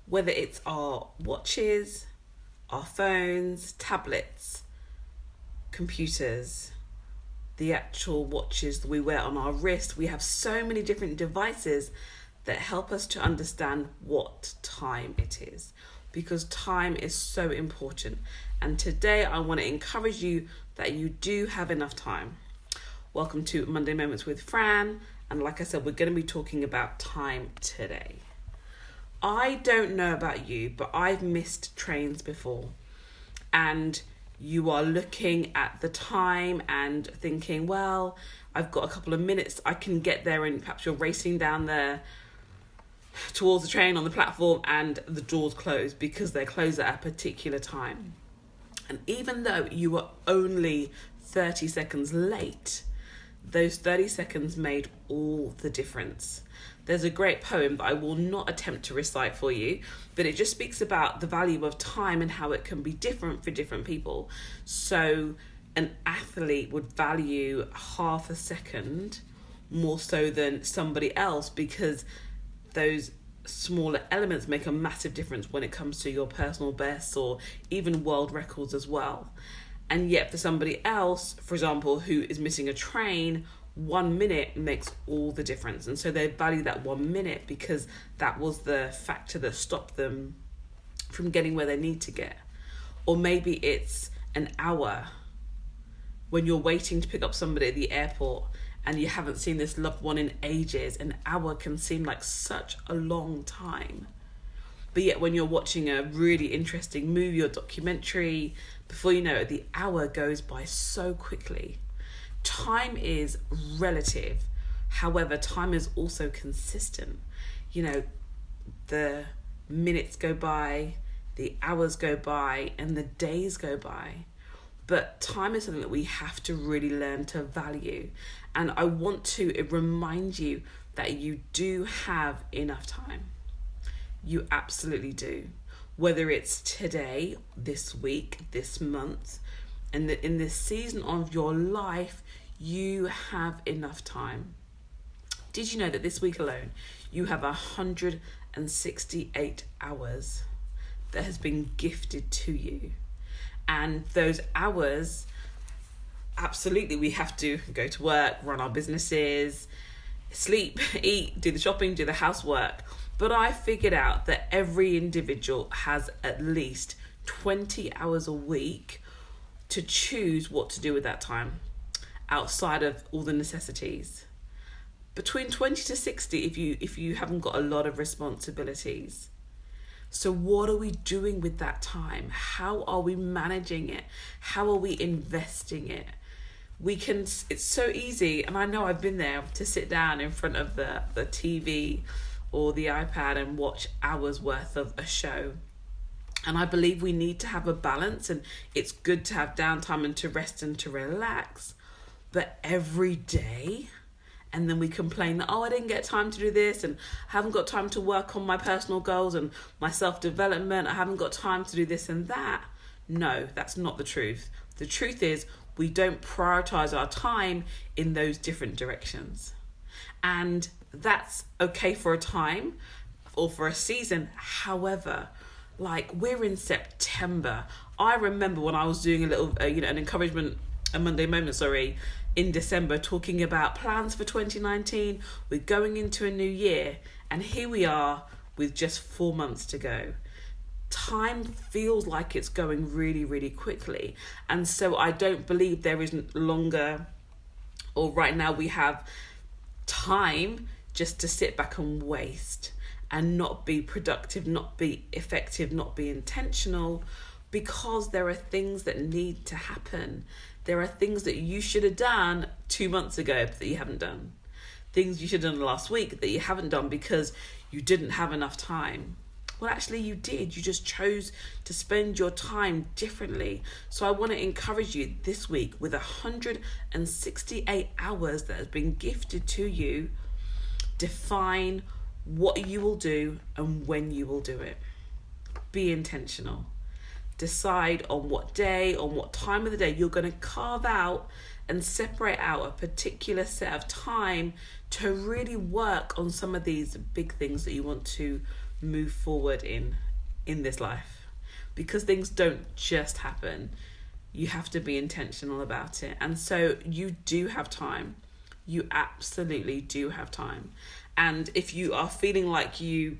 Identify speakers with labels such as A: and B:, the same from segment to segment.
A: whether it's our watches, our phones, tablets, computers, the actual watches that we wear on our wrist. We have so many different devices that help us to understand what time it is, because time is so important. And today I want to encourage you that you do have enough time. Welcome to Monday Moments with Fran, and like I said, we're going to be talking about time today. I don't know about you, but I've missed trains before, and you are looking at the time and thinking, well, I've got a couple of minutes, I can get there, and perhaps you're racing down there towards the train on the platform and the doors close because they're closed at a particular time. And even though you were only 30 seconds late, those 30 seconds made all the difference. There's a great poem that I will not attempt to recite for you, but it just speaks about the value of time and how it can be different for different people. So an athlete would value half a second more so than somebody else, because those smaller elements make a massive difference when it comes to your personal bests or even world records as well. And yet for somebody else, for example, who is missing a train, 1 minute makes all the difference. And so they value that 1 minute because that was the factor that stopped them from getting where they need to get. Or maybe it's an hour when you're waiting to pick up somebody at the airport and you haven't seen this loved one in ages. An hour can seem like such a long time. But yet when you're watching a really interesting movie or documentary, before you know it, the hour goes by so quickly. Time is relative. However, time is also consistent. You know, the minutes go by, the hours go by, and the days go by. But time is something that we have to really learn to value. And I want to remind you that you do have enough time. You absolutely do. Whether it's today, this week, this month, and in this season of your life, you have enough time. Did you know that this week alone, you have 168 hours that has been gifted to you? And those hours, absolutely, we have to go to work, run our businesses, sleep, eat, do the shopping, do the housework. But I figured out that every individual has at least 20 hours a week to choose what to do with that time outside of all the necessities. Between 20 to 60 if you haven't got a lot of responsibilities. So what are we doing with that time? How are we managing it? How are we investing it? It's so easy, and I know I've been there, to sit down in front of the TV or the iPad and watch hours worth of a show. And I believe we need to have a balance, and it's good to have downtime and to rest and to relax. But every day, and then we complain that, I didn't get time to do this, and I haven't got time to work on my personal goals and my self-development. I haven't got time to do this and that. No, that's not the truth. The truth is we don't prioritize our time in those different directions. And that's okay for a time or for a season. However, like, we're in September. I remember when I was doing a little, a Monday moment, in December, talking about plans for 2019. We're going into a new year, and here we are with just 4 months to go. Time feels like it's going really, really quickly. And so I don't believe there isn't longer, or right now we have time just to sit back and waste and not be productive, not be effective, not be intentional, because there are things that need to happen. There are things that you should have done 2 months ago that you haven't done. Things you should have done last week that you haven't done because you didn't have enough time. Well, actually you did. You just chose to spend your time differently. So I want to encourage you this week, with 168 hours that has been gifted to you, define what you will do and when you will do it. Be intentional. Decide on what day, on what time of the day you're going to carve out and separate out a particular set of time to really work on some of these big things that you want to move forward in this life, because things don't just happen. You have to be intentional about it. And so you do have time. You absolutely do have time. And if you are feeling like you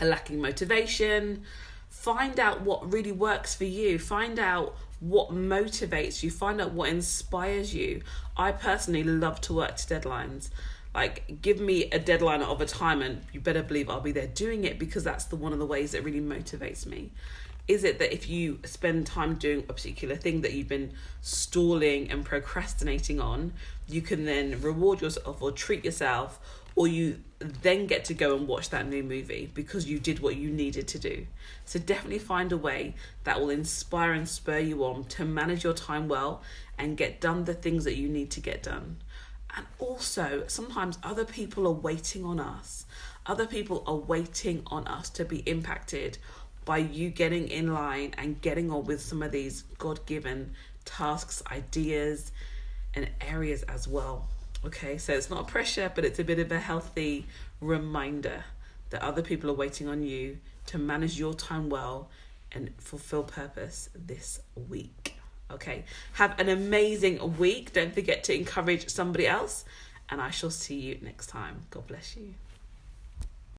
A: are lacking motivation, find out what really works for you. Find out what motivates you. Find out what inspires you. I personally love to work to deadlines. Like, give me a deadline of a time and you better believe I'll be there doing it, because that's one of the ways that really motivates me. Is it that if you spend time doing a particular thing that you've been stalling and procrastinating on, you can then reward yourself or treat yourself, or you then get to go and watch that new movie because you did what you needed to do. So definitely find a way that will inspire and spur you on to manage your time well and get done the things that you need to get done. And also, sometimes other people are waiting on us. Other people are waiting on us to be impacted by you getting in line and getting on with some of these God-given tasks, ideas, and areas as well. Okay, so it's not a pressure, but it's a bit of a healthy reminder that other people are waiting on you to manage your time well and fulfill purpose this week. Okay, have an amazing week. Don't forget to encourage somebody else, and I shall see you next time. God bless you.